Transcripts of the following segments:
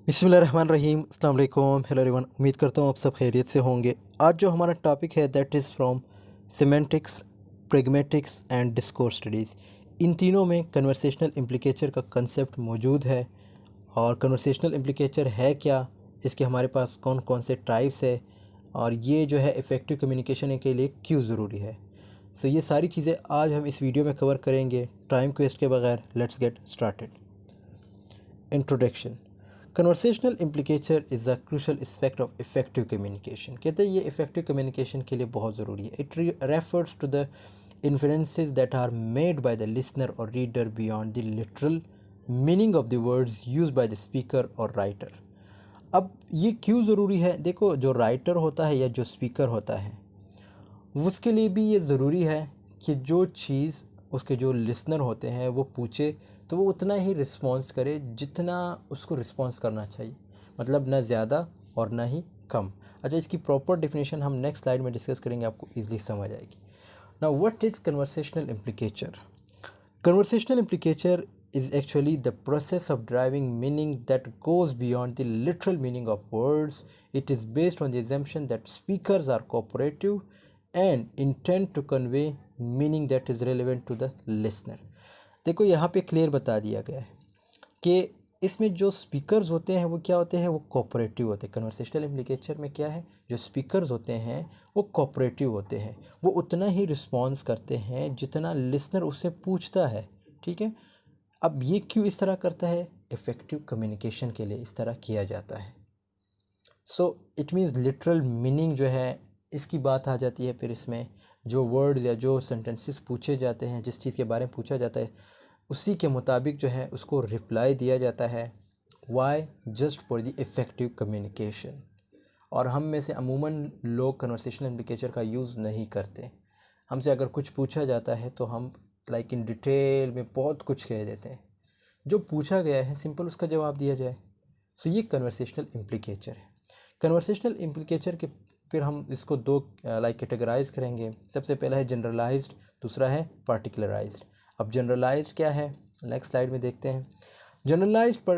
बिस्मिल्लाहिर्रहमानिर्रहीम, अस्सलाम वालेकुम, हेलो एवरीवन। उम्मीद करता हूँ आप सब खैरियत से होंगे। आज जो हमारा टॉपिक है that is from semantics, pragmatics and discourse studies. इन तीनों में कन्वर्सेशनल इम्प्लिकेचर का कंसेप्ट मौजूद है। और कन्वर्सेशनल इम्प्लिकेचर है क्या, इसके हमारे पास कौन कौन से टाइप्स है, और ये जो है इफ़ेक्टिव कम्युनिकेशन के लिए क्यों ज़रूरी है। सो ये सारी चीज़ें आज हम इस वीडियो में कवर करेंगे। टाइम वेस्ट के बगैर let's get started. Introduction. Conversational इम्प्लिकेचर is a crucial aspect of effective communication. कहते हैं ये इफ़ेक्टिव कम्युनिकेशन के लिए बहुत ज़रूरी है। It refers to the influences that are made by the listener और reader beyond the literal meaning of the words use by the speaker और राइटर। अब ये क्यों ज़रूरी है? देखो, जो राइटर होता है या जो स्पीकर होता है उसके लिए भी ये ज़रूरी है कि जो चीज़ उसके जो लिसनर होते हैं वो पूछे तो वो उतना ही रिस्पॉन्स करे जितना उसको रिस्पॉन्स करना चाहिए। मतलब ना ज़्यादा और ना ही कम। अच्छा, इसकी प्रॉपर डेफिनेशन हम नेक्स्ट स्लाइड में डिस्कस करेंगे, आपको ईज़िली समझ आएगी। Now what is conversational इम्प्लिकेचर? Conversational implicature is actually the process of deriving meaning that goes beyond the literal meaning of words. It is based on the assumption that speakers are cooperative and intend to convey meaning that is relevant to the listener. देखो, यहाँ पे clear बता दिया गया है कि इसमें जो स्पीकर्स होते हैं वो क्या होते हैं, वो कोऑपरेटिव होते हैं। कन्वर्सेशनल इम्प्लिकेचर में क्या है, जो स्पीकर्स होते हैं वो कोऑपरेटिव होते हैं। वो उतना ही रिस्पॉन्स करते हैं जितना लिसनर उससे पूछता है। ठीक है। अब ये क्यों इस तरह करता है? इफ़ेक्टिव कम्युनिकेशन के लिए इस तरह किया जाता है। So it means literal meaning जो है, इसकी बात आ जाती है। फिर इसमें जो वर्ड या जो सेंटेंसेस पूछे जाते हैं, जिस चीज़ के बारे में पूछा जाता है उसी के मुताबिक जो है उसको रिप्लाई दिया जाता है। Why? Just for the effective communication. और हम में से अमूमन लोग कन्वर्सेशनल इम्प्लिकेचर का यूज़ नहीं करते। हमसे अगर कुछ पूछा जाता है तो हम लाइक इन डिटेल में बहुत कुछ कह देते हैं। जो पूछा गया है सिंपल उसका जवाब दिया जाए। सो ये कन्वर्सेशनल इम्प्लिकेचर है। कन्वर्सेशनल इम्प्लिकेचर के फिर हम इसको दो लाइक कैटेगराइज करेंगे। सबसे पहला है जनरलाइज्ड, दूसरा है पार्टिकुलराइज्ड। अब जनरलाइज्ड क्या है, नेक्स्ट स्लाइड में देखते हैं। Generalized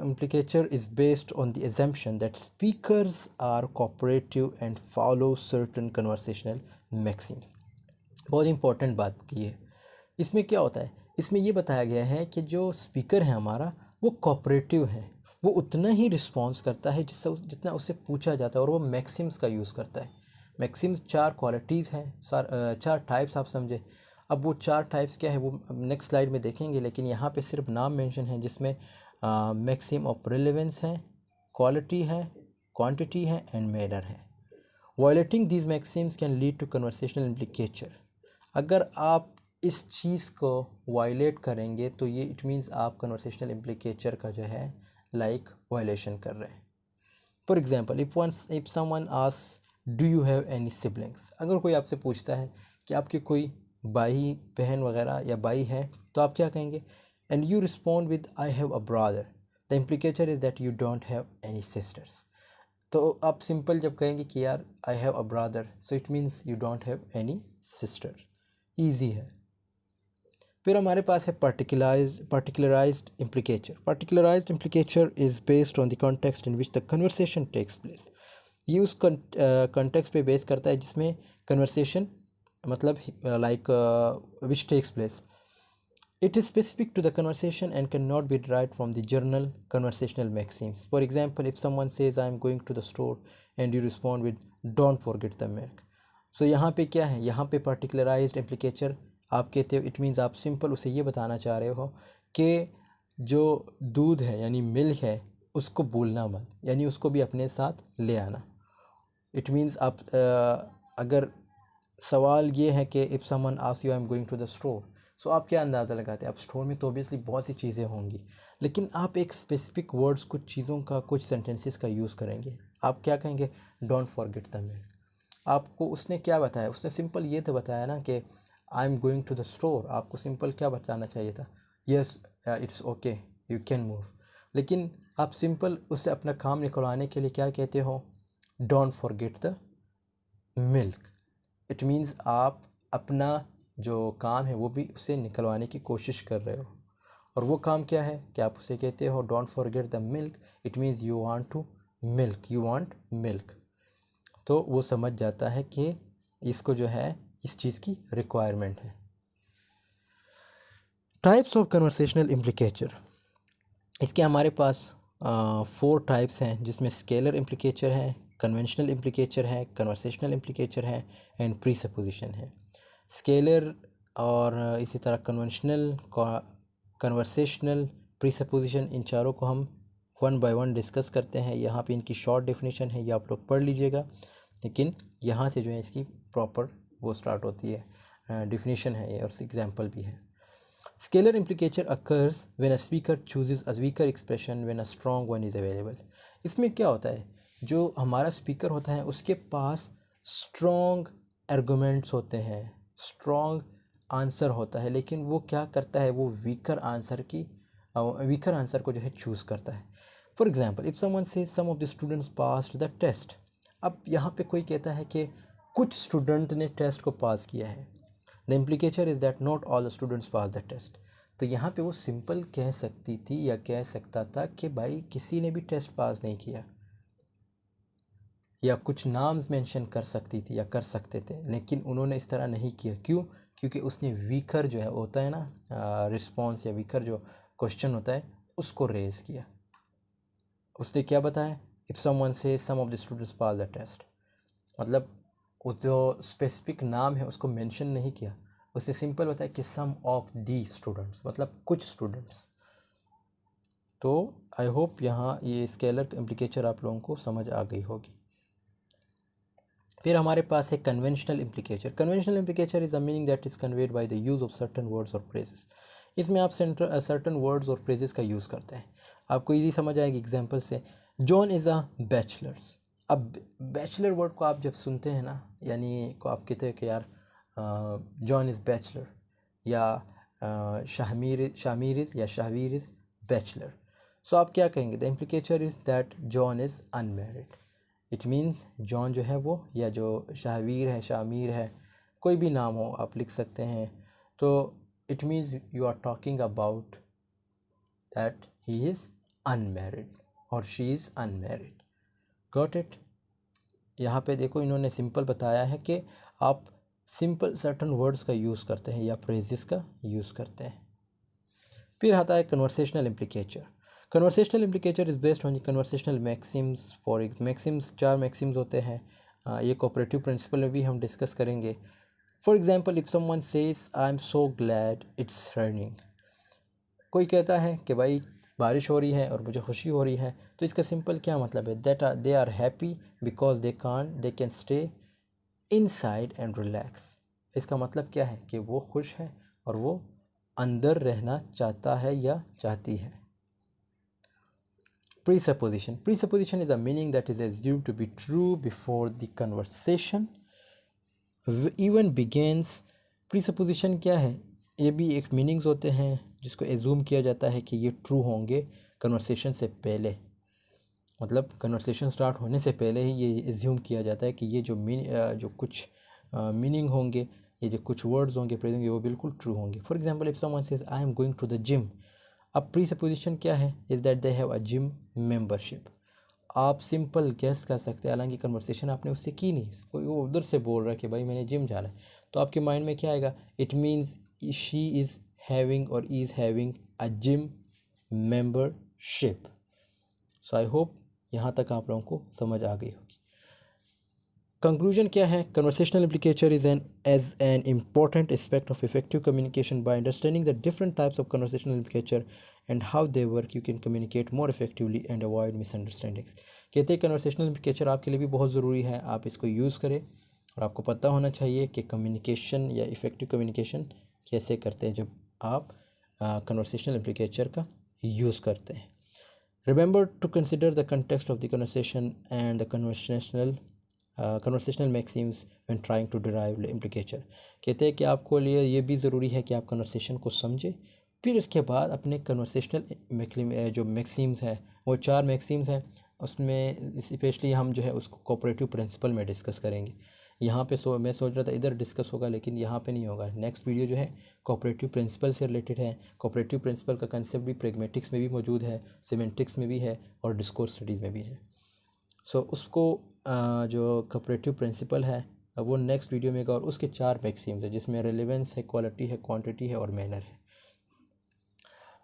implicature is based on the assumption that speakers are cooperative and follow certain conversational maxims. बहुत इंपॉर्टेंट बात की है। इसमें क्या होता है, इसमें ये बताया गया है कि जो स्पीकर है हमारा वो कोऑपरेटिव है। वो उतना ही रिस्पॉन्स करता है जितना उससे पूछा जाता है, और वो मैक्सिम्स का यूज़ करता है। मैक्सिम्स चार क्वालिटीज़ हैं, चार टाइप्स आप समझे। अब वो चार टाइप्स क्या है वो नेक्स्ट स्लाइड में देखेंगे, लेकिन यहाँ पे सिर्फ नाम मेंशन है जिसमें मैक्सिम ऑफ रिलेवेंस है, क्वालिटी है, क्वांटिटी है एंड मैनर है। Violating these maxims can lead to conversational implicature. अगर आप इस चीज़ को वायलेट करेंगे तो ये इट मीन्स आप कन्वर्सेशनल इम्प्लिकेचर का जो है लाइक वायलेशन कर रहे हैं। For example, if someone asks do you have any siblings. अगर कोई आपसे पूछता है कि आपके कोई भाई बहन वगैरह या भाई है, तो आप क्या कहेंगे? And you respond with I have a brother. The इम्प्लिकेचर is that you don't have any sisters. तो आप सिंपल जब कहेंगे कि यार I have a brother, so it means you don't have any sister. Easy है। फिर हमारे पास है particularized implicature. Particularized implicature is based on the context in which the conversation takes place. ये उस context पे बेस करता है जिसमें conversation मतलब like which takes place. It is specific to the conversation and cannot be derived from the general conversational maxims. For example, if someone says I am going to the store and you respond with don't forget the milk. So यहाँ पे क्या है, यहाँ पे particularized implicature आप कहते हो, it means आप सिंपल उसे ये बताना चाह रहे हो कि जो दूध है यानी मिल्क है उसको भूलना मत, यानी उसको भी अपने साथ ले आना। इट मीन्स आप अगर सवाल ये है कि if someone ask you I am going to the store, so आप क्या अंदाज़ा लगाते हैं? आप स्टोर में तो ऑब्वियसली बहुत सी चीज़ें होंगी, लेकिन आप एक स्पेसिफिक वर्ड्स, कुछ चीज़ों का, कुछ सेंटेंसेस का यूज़ करेंगे। आप क्या कहेंगे? Don't forget the milk. आपको उसने क्या बताया? उसने सिंपल ये तो बताया ना कि I am going to the store. आपको सिंपल क्या बताना चाहिए था? Yes it's okay you can move. लेकिन आप सिंपल उससे अपना काम निकलवाने के लिए क्या कहते हो? Don't forget the milk. It means आप अपना जो काम है वो भी उससे निकलवाने की कोशिश कर रहे हो। और वो काम क्या है कि आप उसे कहते हो don't forget the milk, it means you want to milk, you want milk. तो वो समझ जाता है कि इसको जो है इस चीज़ की रिक्वायरमेंट है। टाइप्स ऑफ कन्वर्सेशनल इम्प्लिकेचर, इसके हमारे पास 4 टाइप्स हैं, जिसमें स्केलर इम्प्लिकेचर है, कन्वेंशनल इम्प्लिकेचर है, कन्वर्सेशनल इम्प्लिकेचर है एंड प्रीसपोजिशन है। स्केलर और इसी तरह कन्वेंशनल, कन्वर्सेशनल, प्रीसपोजिशन, इन चारों को हम 1 बाय 1 डिस्कस करते हैं। यहाँ पे इनकी शॉर्ट डेफिनेशन है, ये आप लोग पढ़ लीजिएगा, लेकिन यहाँ से जो है इसकी प्रॉपर वो स्टार्ट होती है, डेफिनेशन है ये और एग्जाम्पल भी है। Scalar implicature occurs when a speaker chooses a weaker expression when a strong one is available. इसमें क्या होता है, जो हमारा स्पीकर होता है उसके पास स्ट्रॉन्ग आर्गूमेंट्स होते हैं, स्ट्रॉन्ग आंसर होता है, लेकिन वो क्या करता है, वो वीकर आंसर को जो है चूज़ करता है। For example, if someone says some of the students passed the test, अब यहाँ पे कोई कहता है कि कुछ स्टूडेंट ने टेस्ट को पास किया है, the implicature is that not all the students pass the test. तो यहाँ पे वो सिंपल कह सकती थी या कह सकता था कि भाई किसी ने भी टेस्ट पास नहीं किया, या कुछ नाम्स मेंशन कर सकती थी या कर सकते थे, लेकिन उन्होंने इस तरह नहीं किया। क्यों? क्योंकि उसने वीकर जो है होता है ना रिस्पॉन्स, या वीकर जो क्वेश्चन होता है उसको रेज़ किया। उसने क्या बताया, if someone say some of the students pass the test, मतलब उस जो स्पेसिफिक नाम है उसको मेंशन नहीं किया, उसने सिंपल बताया कि सम ऑफ दी स्टूडेंट्स, मतलब कुछ स्टूडेंट्स। तो आई होप यहाँ ये स्केलर इम्प्लिकेचर आप लोगों को समझ आ गई होगी। फिर हमारे पास है conventional इम्प्लिकेचर। Conventional इम्प्लिकेचर is a meaning that is conveyed by the use of certain words और फ्रेजेस। इसमें आप सर्टन वर्ड्स और फ्रेजेस का यूज़ करते हैं। आपको इजी समझ आएगी एग्जांपल से, जॉन इज़ अ बैचलर्स। अब बैचलर वर्ड को आप जब सुनते हैं ना, यानी को आप कहते हैं कि यार जॉन इज़ बैचलर, या शामिर इज़ या शाहवीर इज़ बैचलर। सो आप क्या कहेंगे, the इम्प्लिकेचर is that John is unmarried. It means John जो है वो, या जो शाहवीर है, शामिर है, कोई भी नाम हो आप लिख सकते हैं। तो it means you are talking about that he is unmarried और she is unmarried. Got it? यहाँ पे देखो इन्होंने सिंपल बताया है कि आप सिंपल सर्टन वर्ड्स का यूज़ करते हैं या फ्रेजेस का यूज़ करते हैं। फिर आता है conversational इम्प्लिकेचर। Conversational इम्प्लिकेचर is based on the conversational Maxim's. For Maxim's 4 Maxim's होते हैं, ये कोऑपरेटिव प्रिंसिपल में भी हम डिस्कस करेंगे। For example, if someone says I am so glad it's running, कोई कहता है कि भाई बारिश हो रही है और मुझे खुशी हो रही है, तो इसका सिंपल क्या मतलब है, that they are happy because they can stay inside and relax. इसका मतलब क्या है कि वो खुश है और वो अंदर रहना चाहता है या चाहती है। Presupposition. Presupposition is a meaning that is assumed to be true before the conversation even begins. Presupposition क्या है? ये भी एक मीनिंग्स होते हैं जिसको एज्यूम किया जाता है कि ये ट्रू होंगे कन्वर्सेशन से पहले, मतलब कन्वर्सेशन स्टार्ट होने से पहले ही ये एज्यूम किया जाता है कि ये जो कुछ मीनिंग होंगे, ये जो कुछ वर्ड्स होंगे, फ्रेज होंगे, वो बिल्कुल ट्रू होंगे। For example, if someone says I am going to the gym, अब प्रीसपोजिशन क्या है, is that they have a gym membership. आप सिंपल गेस कर सकते हैं, हालांकि कन्वर्सेशन आपने उससे की नहीं, कोई वो उधर से बोल रहा है कि भाई मैंने जिम जाना है, तो आपके माइंड में क्या आएगा, it means she is having और is having a gym membership. So I hope यहाँ तक आप लोगों को समझ आ गई होगी। कंक्लूजन क्या है, conversational इम्प्लिकेचर is an important aspect of effective communication. By understanding the different types of conversational इम्प्लिकेचर and how they work, you can communicate more effectively and avoid misunderstandings. कहते हैं कन्वर्सेशनल इम्प्लिकेचर आपके लिए भी बहुत ज़रूरी है, आप इसको यूज़ करें और आपको पता होना चाहिए कि कम्युनिकेशन या इफ़ेक्टिव कम्युनिकेशन कैसे करते हैं जब आप कन्वर्सेशनल इम्प्लिकेचर का यूज़ करते हैं। Remember to consider the context of the conversation and the conversational maxims when trying to derive the implicature. कहते हैं कि आपको लिए ये भी ज़रूरी है कि आप कन्वर्सेशन को समझें, फिर उसके बाद अपने कन्वर्सेशनल जो मैक्सिम्स हैं, वो 4 मैक्सिम्स हैं, उसमें स्पेशली हम जो है उसको कोऑपरेटिव प्रिंसिपल में डिस्कस करेंगे। यहाँ पे मैं सोच रहा था इधर डिस्कस होगा, लेकिन यहाँ पे नहीं होगा। नेक्स्ट वीडियो जो है कोऑपरेटिव प्रिंसिपल से रिलेटेड है। कोऑपरेटिव प्रिंसिपल का कंसेप्ट भी प्रैग्मेटिक्स में भी मौजूद है, सिमेंटिक्स में भी है और डिस्कोर्स स्टडीज़ में भी है। सो उसको जो कोऑपरेटिव प्रिंसिपल है वो नेक्स्ट वीडियो में होगा, और उसके 4 मैक्सिम्स है जिसमें रेलेवेंस है, क्वालिटी है, क्वांटिटी है और मैनर है।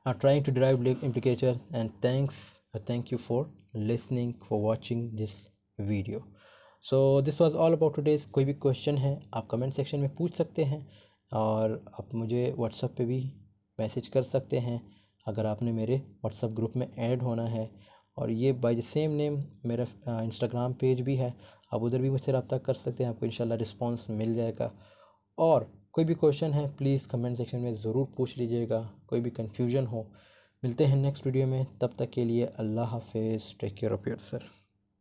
Trying to derive implication, and thank you for listening, for watching this video. So this was all about today's। कोई भी क्वेश्चन है आप कमेंट सेक्शन में पूछ सकते हैं, और आप मुझे व्हाट्सएप पे भी मैसेज कर सकते हैं अगर आपने मेरे व्हाट्सएप ग्रुप में ऐड होना है। और ये बाय द सेम नेम मेरा इंस्टाग्राम पेज भी है, आप उधर भी मुझसे रब्ता कर सकते हैं, आपको इंशाल्लाह रिस्पांस मिल जाएगा। और कोई भी क्वेश्चन है प्लीज़ कमेंट सेक्शन में ज़रूर पूछ लीजिएगा, कोई भी कन्फ्यूजन हो। मिलते हैं नेक्स्ट वीडियो में, तब तक के लिए अल्लाह हाफिज़, टेक केयर ऑफ़ योरसेल्फ।